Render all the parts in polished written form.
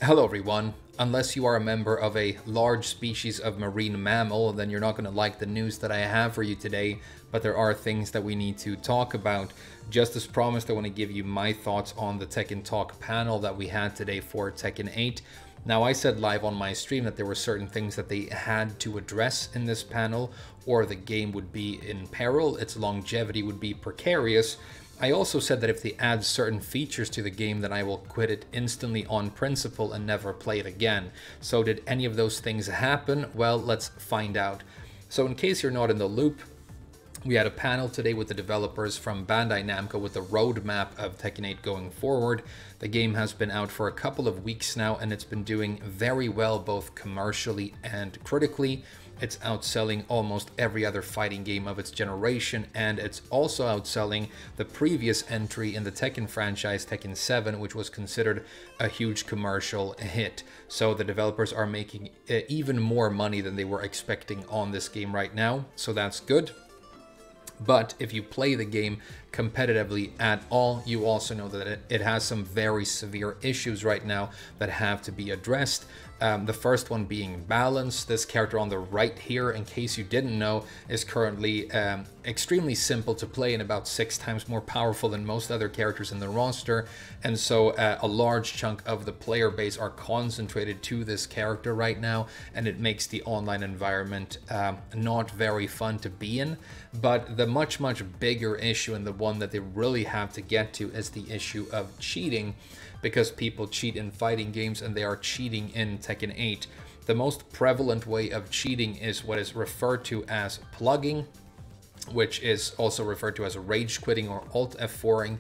Hello everyone. Unless you are a member of a large species of marine mammal, then you're not going to like the news that I have for you today, but there are things that we need to talk about. Just as promised, I want to give you my thoughts on the Tekken Talk panel that we had today for Tekken 8. Now, I said live on my stream that there were certain things that they had to address in this panel, or the game would be in peril, its longevity would be precarious. I also said that if they add certain features to the game, then I will quit it instantly on principle and never play it again. So did any of those things happen? Well, let's find out. So in case you're not in the loop, we had a panel today with the developers from Bandai Namco with the roadmap of Tekken 8 going forward. The game has been out for a couple of weeks now and it's been doing very well both commercially and critically. It's outselling almost every other fighting game of its generation, and it's also outselling the previous entry in the Tekken franchise, Tekken 7, which was considered a huge commercial hit. So the developers are making even more money than they were expecting on this game right now, so that's good. But if you play the game competitively at all, you also know that it has some very severe issues right now that have to be addressed. The first one being balance. This character on the right here, in case you didn't know, is currently extremely simple to play and about 6 times more powerful than most other characters in the roster. And so a large chunk of the player base are concentrated to this character right now, and it makes the online environment not very fun to be in. But the much bigger issue, and the one that they really have to get to, is the issue of cheating, because people cheat in fighting games and they are cheating in Tekken 8. The most prevalent way of cheating is what is referred to as plugging, which is also referred to as rage quitting or alt F4ing.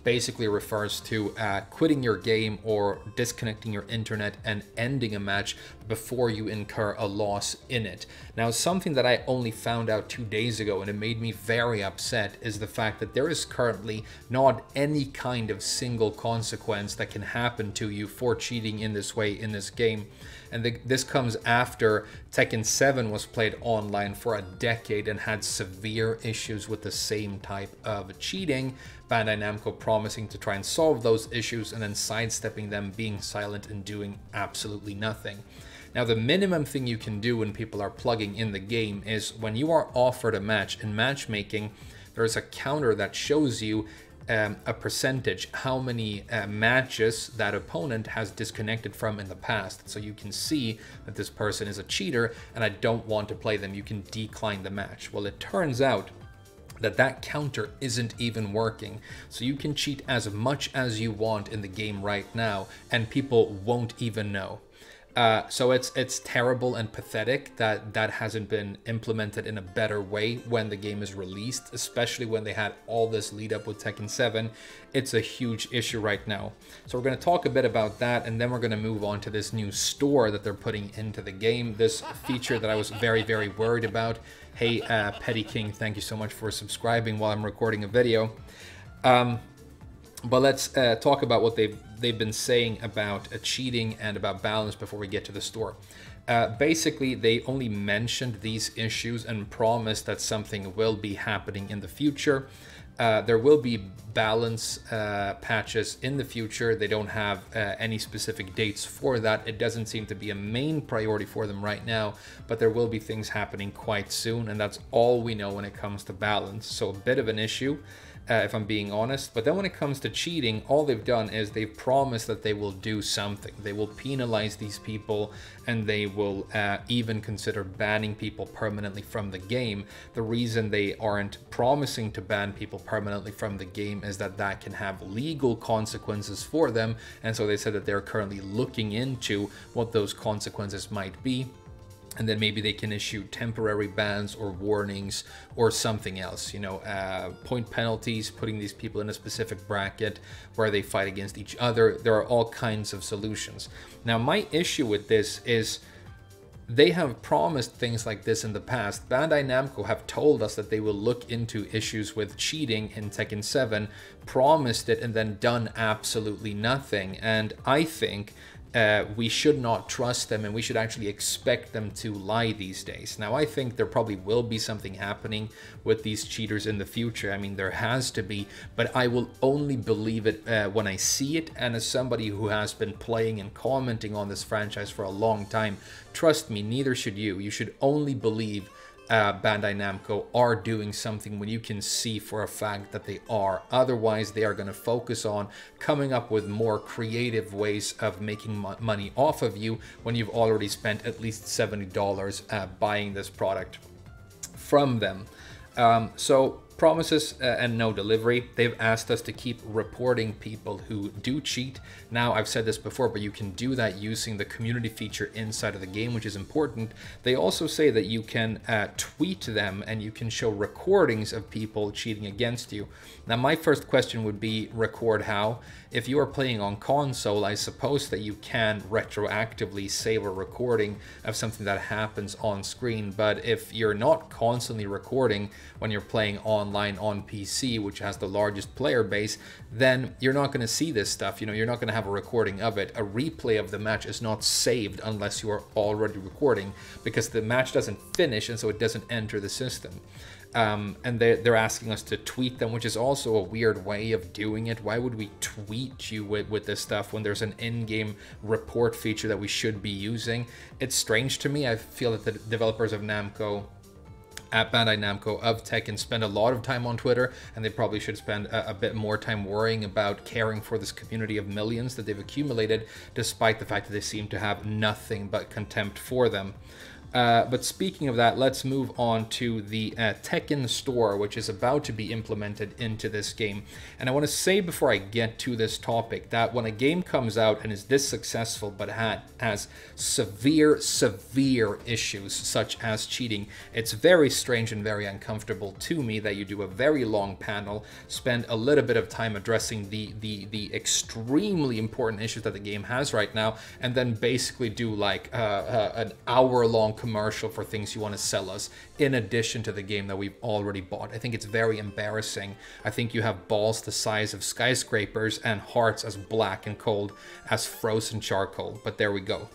Basically refers to quitting your game or disconnecting your internet and ending a match before you incur a loss in it. Now, something that I only found out 2 days ago and it made me very upset is the fact that there is currently not any kind of single consequence that can happen to you for cheating in this way in this game. And this comes after Tekken 7 was played online for a decade and had severe issues with the same type of cheating. Bandai Namco promising to try and solve those issues and then sidestepping them, being silent and doing absolutely nothing. Now, the minimum thing you can do when people are plugging in the game is when you are offered a match in matchmaking, there's a counter that shows you a percentage, how many matches that opponent has disconnected from in the past. So you can see that this person is a cheater and I don't want to play them. You can decline the match. Well, it turns out that counter isn't even working. So you can cheat as much as you want in the game right now and people won't even know. So it's terrible and pathetic that that hasn't been implemented in a better way when the game is released, especially when they had all this lead up with Tekken 7. It's a huge issue right now. So we're going to talk a bit about that, and then we're going to move on to this new store that they're putting into the game. This feature that I was very worried about. Hey, Petty King, thank you so much for subscribing while I'm recording a video. But let's talk about what they've been saying about cheating and about balance before we get to the store. Basically, they only mentioned these issues and promised that something will be happening in the future. There will be balance patches in the future. They don't have any specific dates for that. It doesn't seem to be a main priority for them right now, but there will be things happening quite soon, and that's all we know when it comes to balance. So a bit of an issue, if I'm being honest. But then when it comes to cheating, all they've done is they've promised that they will do something. They will penalize these people, and they will even consider banning people permanently from the game. The reason they aren't promising to ban people permanently from the game is that that can have legal consequences for them, and so they said that they're currently looking into what those consequences might be. And then maybe they can issue temporary bans or warnings or something else, you know, point penalties, putting these people in a specific bracket where they fight against each other. There are all kinds of solutions. Now, my issue with this is they have promised things like this in the past. Bandai Namco have told us that they will look into issues with cheating in Tekken 7, promised it, and then done absolutely nothing. And I think we should not trust them, and we should actually expect them to lie these days. Now, I think there probably will be something happening with these cheaters in the future. I mean, there has to be, but I will only believe it when I see it. And as somebody who has been playing and commenting on this franchise for a long time, trust me, neither should you. You should only believe Bandai Namco are doing something when you can see for a fact that they are. Otherwise, they are going to focus on coming up with more creative ways of making money off of you when you've already spent at least $70 buying this product from them. So promises and no delivery. They've asked us to keep reporting people who do cheat. Now, I've said this before, but you can do that using the community feature inside of the game, which is important. They also say that you can tweet them and you can show recordings of people cheating against you. Now, my first question would be, record how? If you are playing on console, I suppose that you can retroactively save a recording of something that happens on screen. But if you're not constantly recording when you're playing online on PC, which has the largest player base, then you're not going to see this stuff. You know, you're not going to have a recording of it. A replay of the match is not saved unless you are already recording, because the match doesn't finish and so it doesn't enter the system. And they're asking us to tweet them, which is also a weird way of doing it. Why would we tweet you with this stuff when there's an in-game report feature that we should be using? It's strange to me. I feel that the developers of Namco, at Bandai Namco, of Tekken, spend a lot of time on Twitter, and they probably should spend a bit more time worrying about caring for this community of millions that they've accumulated, despite the fact that they seem to have nothing but contempt for them. But speaking of that, let's move on to the Tekken store, which is about to be implemented into this game. And I want to say before I get to this topic that when a game comes out and is this successful but has severe issues such as cheating, it's very strange and very uncomfortable to me that you do a very long panel, spend a little bit of time addressing the extremely important issues that the game has right now, and then basically do like an hour-long commercial for things you want to sell us in addition to the game that we've already bought. I think it's very embarrassing. I think you have balls the size of skyscrapers and hearts as black and cold as frozen charcoal, but there we go.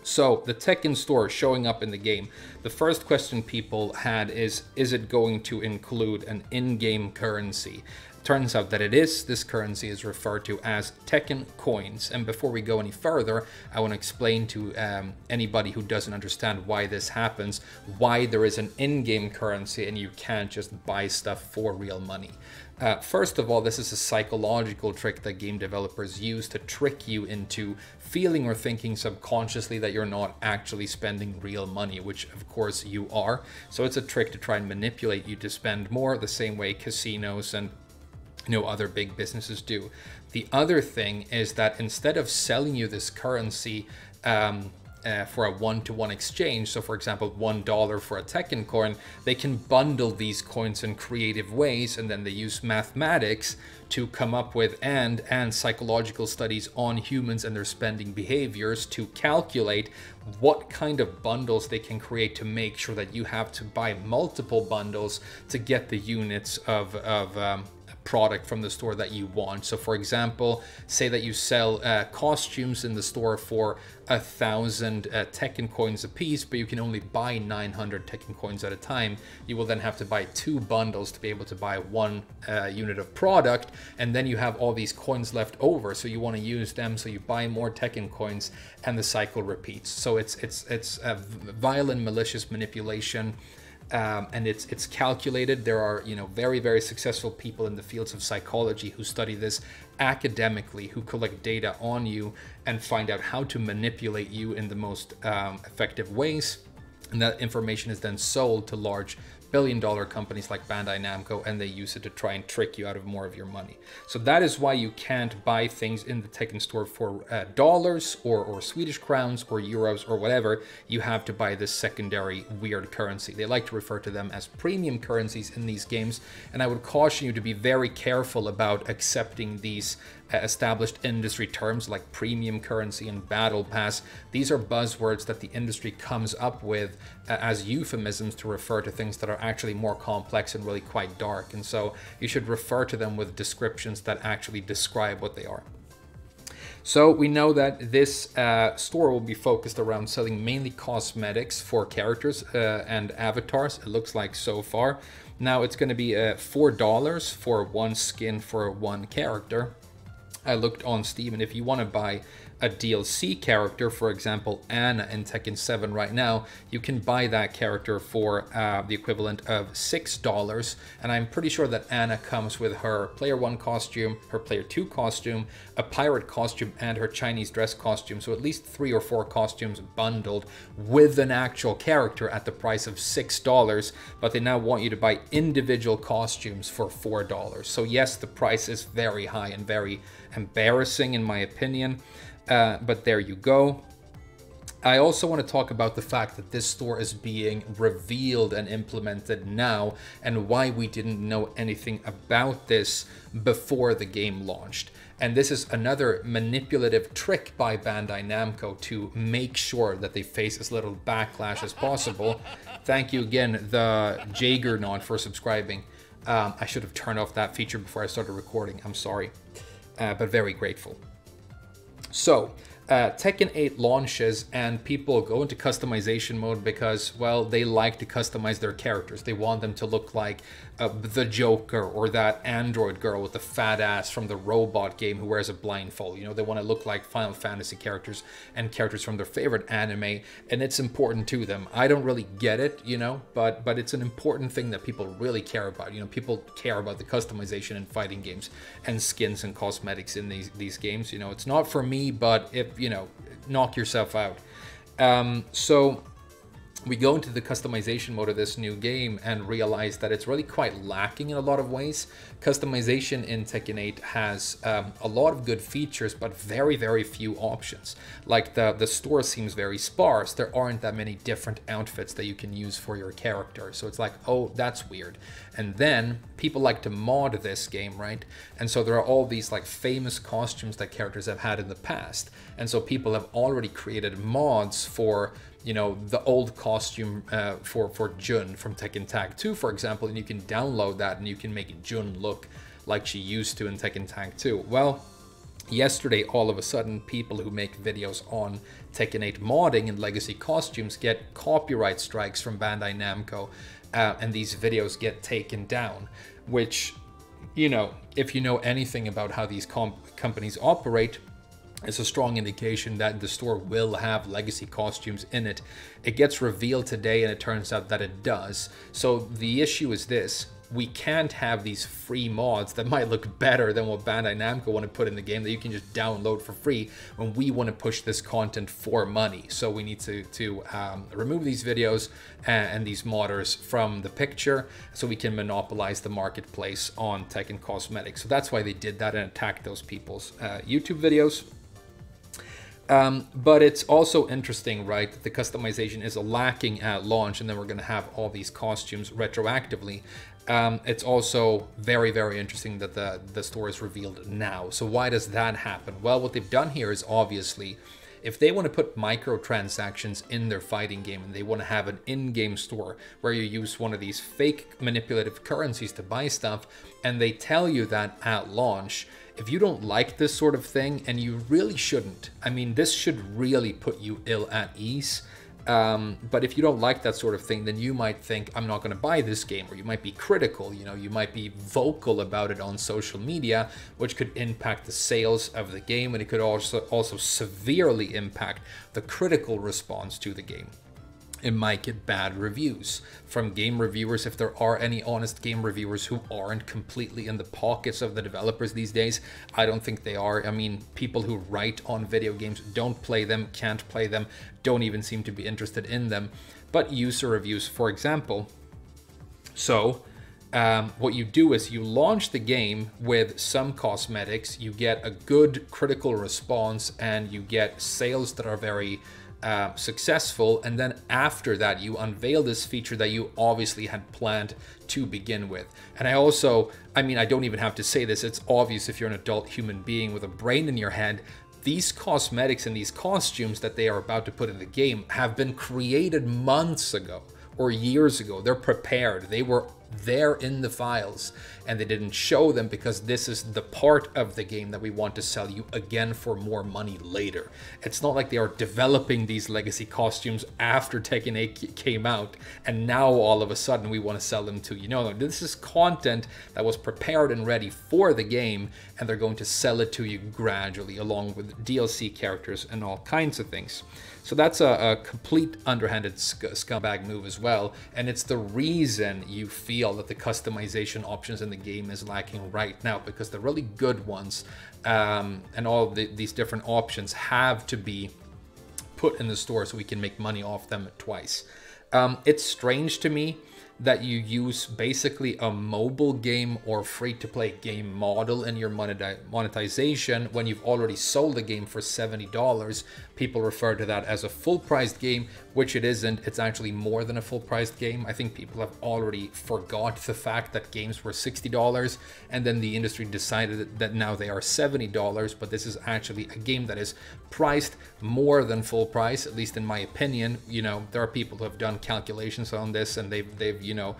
So the Tekken store showing up in the game. The first question people had is it going to include an in-game currency? Turns out that it is. This currency is referred to as Tekken coins. And before we go any further, I want to explain to anybody who doesn't understand why this happens, why there is an in-game currency and you can't just buy stuff for real money. First of all, this is a psychological trick that game developers use to trick you into feeling or thinking subconsciously that you're not actually spending real money, which of course you are. So it's a trick to try and manipulate you to spend more, the same way casinos and other big businesses do. The other thing is that instead of selling you this currency for a one-to-one exchange, so for example $1 for a Tekken coin, they can bundle these coins in creative ways, and then they use mathematics to come up with and psychological studies on humans and their spending behaviors to calculate what kind of bundles they can create to make sure that you have to buy multiple bundles to get the units of product from the store that you want. So for example, say that you sell costumes in the store for 1,000 Tekken coins a piece, but you can only buy 900 Tekken coins at a time. You will then have to buy 2 bundles to be able to buy 1 unit of product, and then you have all these coins left over, so you want to use them, so you buy more Tekken coins, and the cycle repeats. So it's a violent, malicious manipulation. And it's calculated. There are very successful people in the fields of psychology who study this academically, who collect data on you and find out how to manipulate you in the most effective ways, and that information is then sold to large billion-dollar companies like Bandai Namco, and they use it to try and trick you out of more of your money. So that is why you can't buy things in the Tekken store for dollars or Swedish crowns or euros or whatever. You have to buy this secondary weird currency. They like to refer to them as premium currencies in these games, and I would caution you to be very careful about accepting these established industry terms like premium currency and battle pass. These are buzzwords that the industry comes up with as euphemisms to refer to things that are actually more complex and really quite dark, and so you should refer to them with descriptions that actually describe what they are. So we know that this store will be focused around selling mainly cosmetics for characters and avatars, it looks like so far. Now it's going to be $4 for one skin for one character. I looked on Steam, and if you want to buy a DLC character, for example, Anna in Tekken 7 right now, you can buy that character for the equivalent of $6. And I'm pretty sure that Anna comes with her Player 1 costume, her Player 2 costume, a pirate costume, and her Chinese dress costume. So at least 3 or 4 costumes bundled with an actual character at the price of $6. But they now want you to buy individual costumes for $4. So yes, the price is very high and very embarrassing in my opinion. But there you go. I also want to talk about the fact that this store is being revealed and implemented now, and why we didn't know anything about this before the game launched. And this is another manipulative trick by Bandai Namco to make sure that they face as little backlash as possible. Thank you again, the Jaggernaut, for subscribing. I should have turned off that feature before I started recording. I'm sorry, but very grateful. So, Tekken 8 launches and people go into customization mode because, well, they like to customize their characters. They want them to look like the Joker or that android girl with the fat ass from the robot game who wears a blindfold. You know, they want to look like Final Fantasy characters and characters from their favorite anime, and it's important to them. I don't really get it, you know, but it's an important thing that people really care about. You know, people care about the customization in fighting games and skins and cosmetics in these games. You know, it's not for me, but if, you know, knock yourself out. So we go into the customization mode of this new game and realize that it's really quite lacking in a lot of ways. Customization in Tekken 8 has a lot of good features, but very few options. Like the store seems very sparse. There aren't that many different outfits that you can use for your character. So it's like, oh, that's weird. And then people like to mod this game, right? And so there are all these like famous costumes that characters have had in the past. And so people have already created mods for, you know, the old costume for Jun from Tekken Tag 2, for example, and you can download that and you can make Jun look like she used to in Tekken Tag 2. Well, yesterday, all of a sudden, people who make videos on Tekken 8 modding and legacy costumes get copyright strikes from Bandai Namco, and these videos get taken down, which, you know, if you know anything about how these companies operate, it's a strong indication that the store will have legacy costumes in it. It gets revealed today and it turns out that it does. So the issue is this: we can't have these free mods that might look better than what Bandai Namco want to put in the game that you can just download for free when we want to push this content for money. So we need to remove these videos and these modders from the picture so we can monopolize the marketplace on Tekken cosmetics. So that's why they did that and attacked those people's YouTube videos. But it's also interesting, right, that the customization is lacking at launch, and then we're going to have all these costumes retroactively. It's also very interesting that the store is revealed now. So why does that happen? Well, what they've done here is obviously, if they want to put microtransactions in their fighting game and they want to have an in-game store where you use one of these fake manipulative currencies to buy stuff, and they tell you that at launch, if you don't like this sort of thing, and you really shouldn't, I mean, this should really put you ill at ease. But if you don't like that sort of thing, then you might think, I'm not going to buy this game, or you might be critical, you know, you might be vocal about it on social media, which could impact the sales of the game, and it could also severely impact the critical response to the game. It might get bad reviews from game reviewers, if there are any honest game reviewers who aren't completely in the pockets of the developers these days. I don't think they are. I mean, people who write on video games don't play them, can't play them, don't even seem to be interested in them. But user reviews, for example. So what you do is you launch the game with some cosmetics, you get a good critical response, and you get sales that are very successful, and then after that you unveil this feature that you obviously had planned to begin with. And I mean, I don't even have to say this, it's obvious if you're an adult human being with a brain in your head. These cosmetics and these costumes that they are about to put in the game have been created months ago or years ago. They're prepared. They were They're in the files, and they didn't show them because this is the part of the game that we want to sell you again for more money later. It's not like they are developing these legacy costumes after Tekken 8 came out and now all of a sudden we want to sell them to you. No, this is content that was prepared and ready for the game, and they're going to sell it to you gradually along with DLC characters and all kinds of things. So that's a complete underhanded scumbag move as well, and it's the reason you feel that the customization options in the game is lacking right now, because the really good ones and all these different options have to be put in the store so we can make money off them twice. It's strange to me that you use basically a mobile game or free-to-play game model in your monetization when you've already sold the game for $70. People refer to that as a full-priced game, which it isn't. It's actually more than a full-priced game. I think people have already forgot the fact that games were $60, and then the industry decided that now they are $70, but this is actually a game that is priced more than full price, at least in my opinion. You know, there are people who have done calculations on this, and they've you know,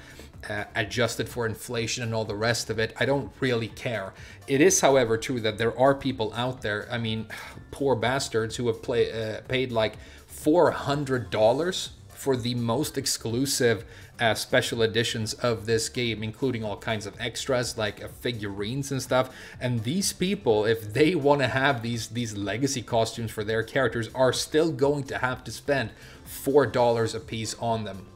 adjusted for inflation and all the rest of it. I don't really care. It is, however, true that there are people out there, I mean, poor bastards, who have paid like $400 for the most exclusive special editions of this game, including all kinds of extras like figurines and stuff. And these people, if they want to have these legacy costumes for their characters, are still going to have to spend $4 a piece on them.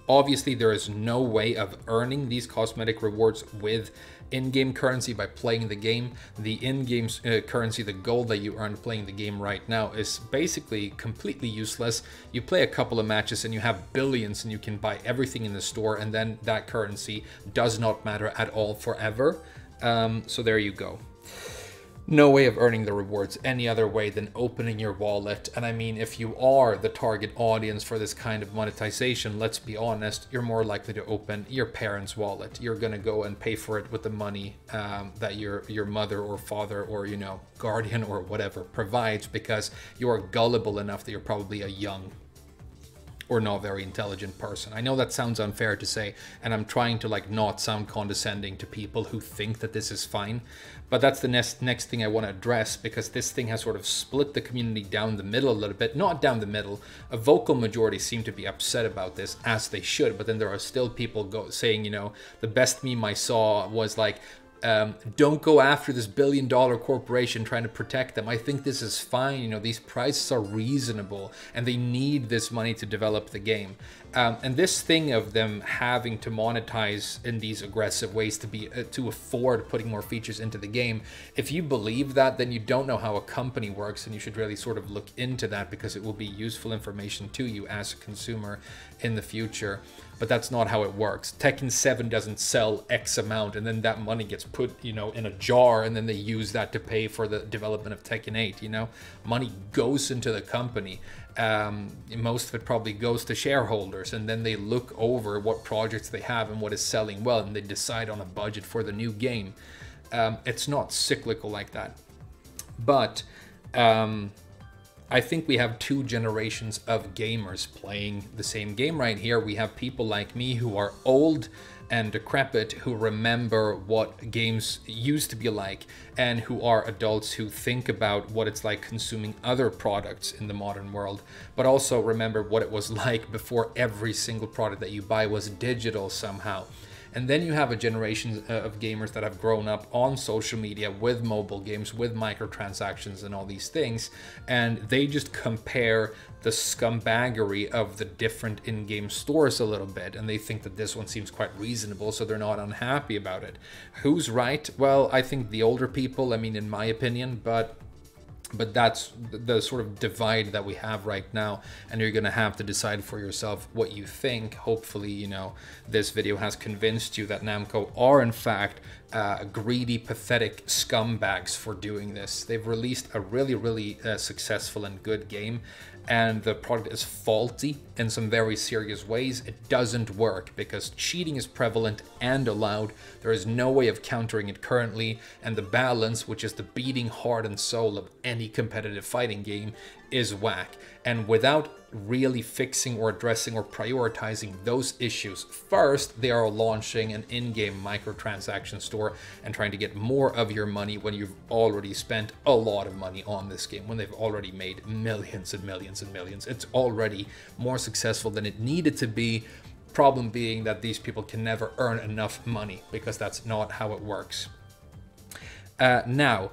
Obviously, there is no way of earning these cosmetic rewards with in-game currency by playing the game. The in-game currency, the gold that you earn playing the game right now, is basically completely useless. You play a couple of matches and you have billions and you can buy everything in the store, and then that currency does not matter at all forever. So there you go. No way of earning the rewards any other way than opening your wallet. And I mean, if you are the target audience for this kind of monetization, let's be honest, you're more likely to open your parents' wallet. You're gonna go and pay for it with the money that your mother or father or, you know, guardian or whatever provides, because you are gullible enough that you're probably a young or not very intelligent person. I know that sounds unfair to say, and I'm trying to like not sound condescending to people who think that this is fine, but that's the next thing I want to address, because this thing has sort of split the community down the middle a little bit. Not down the middle, a vocal majority seem to be upset about this, as they should, but then there are still people saying, you know, the best meme I saw was like, don't go after this billion-dollar corporation trying to protect them. I think this is fine. You know, these prices are reasonable and they need this money to develop the game. And this thing of them having to monetize in these aggressive ways to afford putting more features into the game, if you believe that, then you don't know how a company works, and you should really sort of look into that, because it will be useful information to you as a consumer in the future. But that's not how it works. Tekken 7 doesn't sell X amount and then that money gets put, you know, in a jar, and then they use that to pay for the development of Tekken 8, you know? Money goes into the company. Most of it probably goes to shareholders, and then they look over what projects they have and what is selling well, and they decide on a budget for the new game. It's not cyclical like that. But I think we have two generations of gamers playing the same game right here. We have people like me who are old and decrepit, who remember what games used to be like, and who are adults who think about what it's like consuming other products in the modern world, but also remember what it was like before every single product that you buy was digital somehow. And then you have a generation of gamers that have grown up on social media with mobile games, with microtransactions and all these things, and they just compare the scumbaggery of the different in-game stores a little bit, and they think that this one seems quite reasonable, so they're not unhappy about it. Who's right? Well, I think the older people, I mean, in my opinion, but that's the sort of divide that we have right now, and you're gonna have to decide for yourself what you think. Hopefully, you know, this video has convinced you that Namco are in fact greedy, pathetic scumbags for doing this. They've released a really successful and good game, and the product is faulty in some very serious ways. It doesn't work because cheating is prevalent and allowed. There is no way of countering it currently, and the balance, which is the beating heart and soul of any any competitive fighting game is whack. And without really fixing or addressing or prioritizing those issues first, they are launching an in-game microtransaction store and trying to get more of your money when you've already spent a lot of money on this game, when they've already made millions and millions and millions. It's already more successful than it needed to be. Problem being that these people can never earn enough money, because that's not how it works. Now,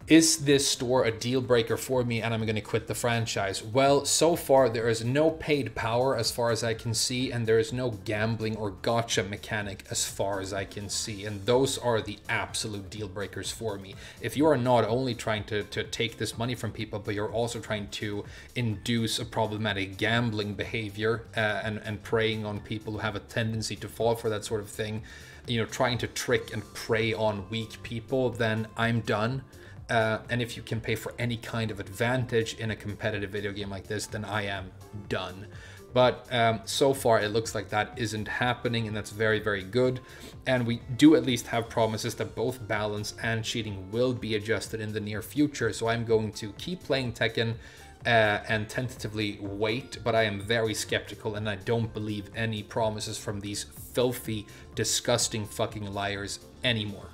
is this store a deal breaker for me and I'm going to quit the franchise? Well, so far there is no paid power as far as I can see, and there is no gambling or gotcha mechanic as far as I can see, and those are the absolute deal breakers for me. If you are not only trying to take this money from people, but you're also trying to induce a problematic gambling behavior and preying on people who have a tendency to fall for that sort of thing, you know, trying to trick and prey on weak people, then I'm done. And if you can pay for any kind of advantage in a competitive video game like this, then I am done. But so far it looks like that isn't happening, and that's very, very good. And we do at least have promises that both balance and cheating will be adjusted in the near future. So I'm going to keep playing Tekken and tentatively wait, but I am very skeptical, and I don't believe any promises from these filthy, disgusting fucking liars anymore.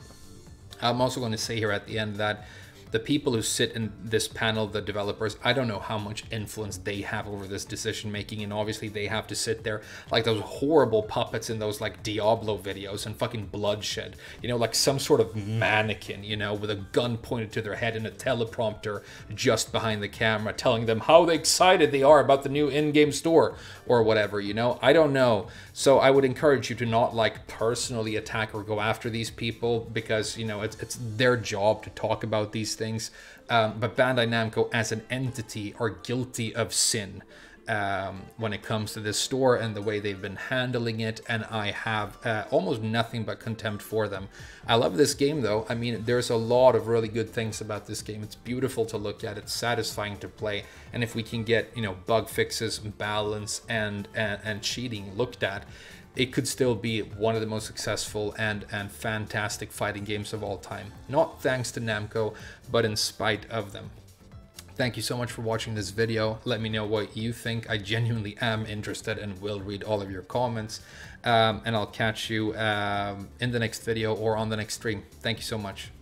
I'm also going to say here at the end that the people who sit in this panel, the developers, I don't know how much influence they have over this decision making, and obviously they have to sit there like those horrible puppets in those like Diablo videos and fucking bloodshed, you know, like some sort of mannequin, you know, with a gun pointed to their head and a teleprompter just behind the camera telling them how excited they are about the new in-game store or whatever, you know. I don't know. So I would encourage you to not like personally attack or go after these people, because, you know, it's their job to talk about these things. But Bandai Namco as an entity are guilty of sin when it comes to this store and the way they've been handling it, and I have almost nothing but contempt for them. I love this game though. I mean, there's a lot of really good things about this game. It's beautiful to look at, it's satisfying to play, and if we can get, you know, bug fixes, balance, and cheating looked at, it could still be one of the most successful and fantastic fighting games of all time. Not thanks to Namco, but in spite of them. Thank you so much for watching this video. Let me know what you think. I genuinely am interested and will read all of your comments. And I'll catch you in the next video or on the next stream. Thank you so much.